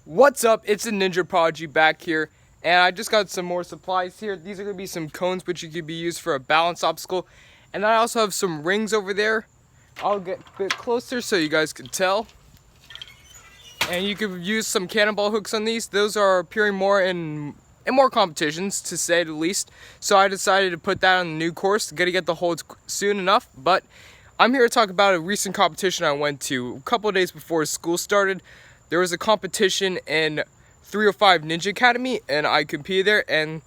What's up? It's a Ninja Prodigy back here, and I just got some more supplies here. These are going to be some cones which could be used for a balance obstacle, and I also have some rings over there. I'll get a bit closer so you guys can tell. And you could use some cannonball hooks on these. Those are appearing more in more competitions, to say the least. So I decided to put that on the new course. Gotta get the holds soon enough, but I'm here to talk about a recent competition I went to a couple of days before school started. There was a competition in 305 Ninja Academy, and I competed there, and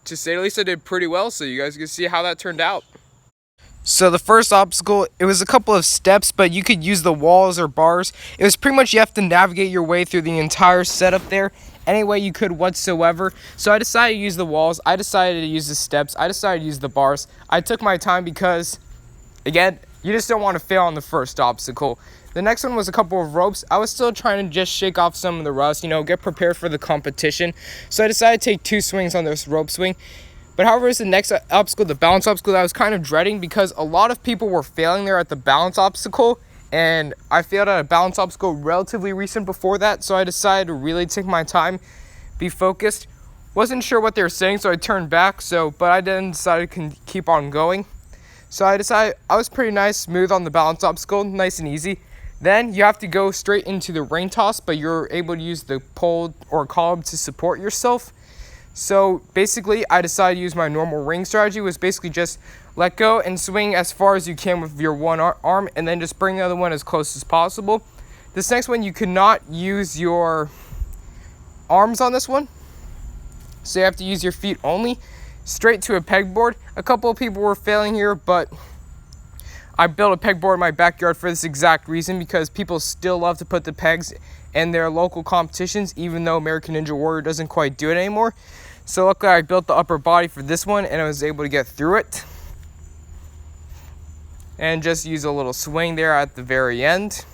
to say the least, I did pretty well, so you guys can see how that turned out. So the first obstacle, it was a couple of steps, but you could use the walls or bars. It was pretty much you have to navigate your way through the entire setup there any way you could whatsoever. So I decided to use the walls, I decided to use the steps, I decided to use the bars. I took my time because, again, you just don't want to fail on the first obstacle. The next one was a couple of ropes. I was still trying to just shake off some of the rust, get prepared for the competition. So I decided to take 2 swings on this rope swing. But however, it's the next obstacle, the balance obstacle, that I was kind of dreading because a lot of people were failing there at the balance obstacle. And I failed at a balance obstacle relatively recent before that. So I decided to really take my time, be focused. Wasn't sure what they were saying, so I turned back. But I then decided to keep on going. So I decided I was pretty nice, smooth on the balance obstacle, nice and easy. Then you have to go straight into the ring toss, but you're able to use the pole or column to support yourself. So basically, I decided to use my normal ring strategy, was basically just let go and swing as far as you can with your one arm, and then just bring the other one as close as possible. This next one, you cannot use your arms on this one, so you have to use your feet only. Straight to a pegboard. A couple of people were failing here, but I built a pegboard in my backyard for this exact reason, because people still love to put the pegs in their local competitions, even though American Ninja Warrior doesn't quite do it anymore. So luckily I built the upper body for this one, and I was able to get through it. And just use a little swing there at the very end.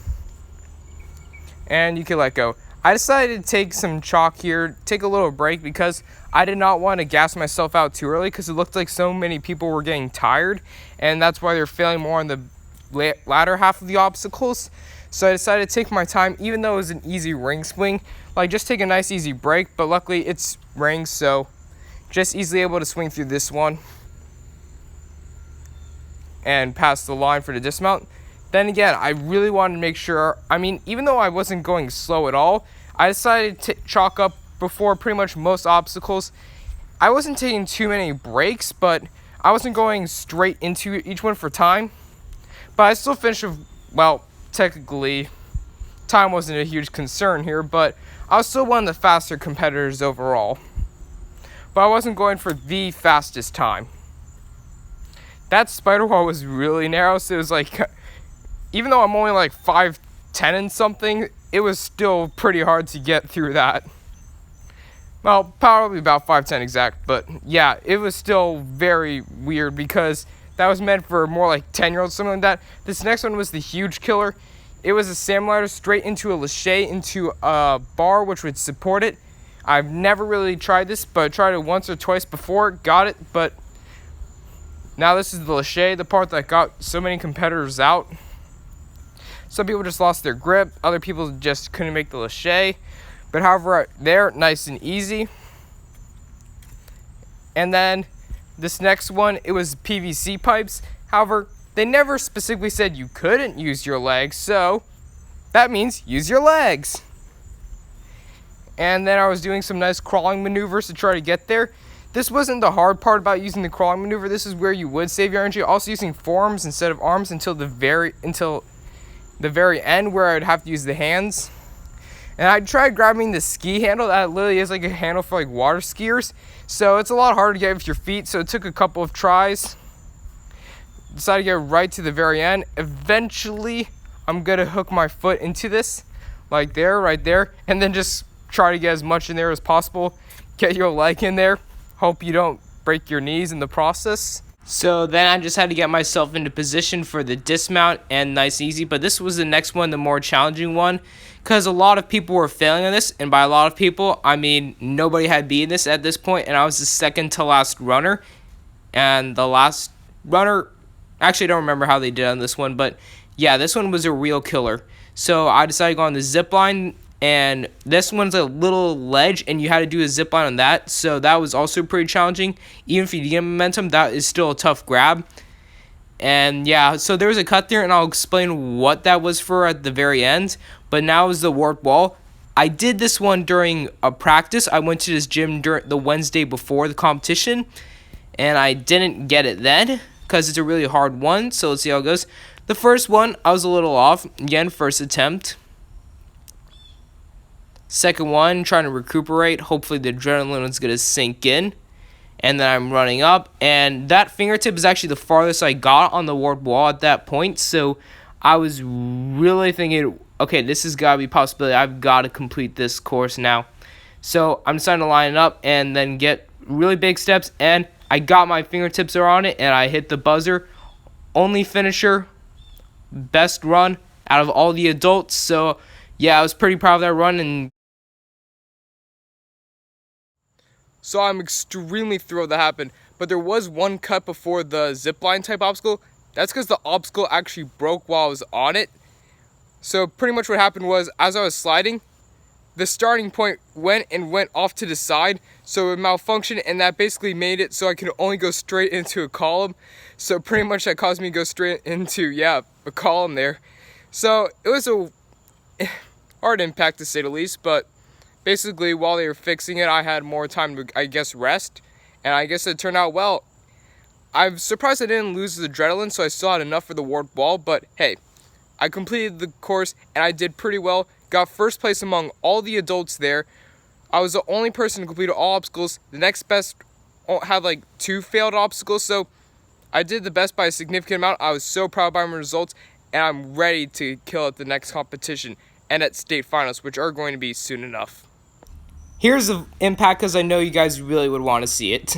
And you can let go. I decided to take some chalk here, take a little break, because I did not want to gas myself out too early, because it looked like so many people were getting tired, and that's why they're failing more on the latter half of the obstacles. So I decided to take my time, even though it was an easy ring swing, just take a nice easy break, but luckily it's rings, so just easily able to swing through this one and pass the line for the dismount. Then again, I really wanted to make sure, even though I wasn't going slow at all, I decided to chalk up before pretty much most obstacles. I wasn't taking too many breaks, but I wasn't going straight into each one for time. But I still finished with, well, technically, time wasn't a huge concern here, but I was still one of the faster competitors overall. But I wasn't going for the fastest time. That spider wall was really narrow, so it was even though I'm only 5'10" and something, it was still pretty hard to get through that. Well, probably about 5'10" exact, but yeah, it was still very weird because that was meant for more 10-year-olds, something like that. This next one was the huge killer. It was a salmon ladder straight into a lache, into a bar which would support it. I've never really tried this, but I tried it once or twice before, got it, but now this is the lache, the part that got so many competitors out. Some people just lost their grip, other people just couldn't make the lache. But however, there, nice and easy. And then this next one, it was PVC pipes. However, they never specifically said you couldn't use your legs, so that means use your legs. And then I was doing some nice crawling maneuvers to try to get there. This wasn't the hard part about using the crawling maneuver. This is where you would save your energy. Also using forearms instead of arms until the very end, where I would have to use the hands. And I tried grabbing the ski handle. That literally is a handle for water skiers. So it's a lot harder to get with your feet. So it took a couple of tries. Decided to get right to the very end. Eventually, I'm going to hook my foot into this. Right there. And then just try to get as much in there as possible. Get your leg in there. Hope you don't break your knees in the process. So then I just had to get myself into position for the dismount, and nice and easy. But this was the next one, the more challenging one, because a lot of people were failing on this. And by a lot of people, I mean nobody had beaten this at this point, and I was the second to last runner. And the last runner, actually I don't remember how they did on this one, but yeah, this one was a real killer. So I decided to go on the zip line. and this one's a little ledge, and you had to do a zip line on that, so that was also pretty challenging. Even if you get momentum, that is still a tough grab. And yeah, so there was a cut there, and I'll explain what that was for at the very end. But now is the warped wall. I did this one during a practice. I went to this gym during the Wednesday before the competition, and I didn't get it then because it's a really hard one. So let's see how it goes. The first one, I was a little off. Again, first attempt. Second one, trying to recuperate. Hopefully the adrenaline is going to sink in. And then I'm running up. And that fingertip is actually the farthest I got on the warped wall at that point. So I was really thinking, okay, this has got to be a possibility. I've got to complete this course now. So I'm deciding to line it up and then get really big steps. And I got my fingertips around it, and I hit the buzzer. Only finisher, best run out of all the adults. So yeah, I was pretty proud of that run. And so I'm extremely thrilled that happened. But there was one cut before the zipline type obstacle. That's because the obstacle actually broke while I was on it. So pretty much what happened was, as I was sliding, the starting point went off to the side, so it malfunctioned, and that basically made it so I could only go straight into a column. So pretty much that caused me to go straight into, a column there. So it was a hard impact to say the least, but basically while they were fixing it, I had more time to, I guess, rest, and I guess it turned out well. I'm surprised I didn't lose the adrenaline, so I still had enough for the warped wall, but hey, I completed the course, and I did pretty well. Got first place among all the adults there. I was the only person to complete all obstacles. The next best had like 2 failed obstacles, so I did the best by a significant amount. I was so proud by my results, and I'm ready to kill at the next competition and at state finals, which are going to be soon enough. Here's the impact, because I know you guys really would want to see it.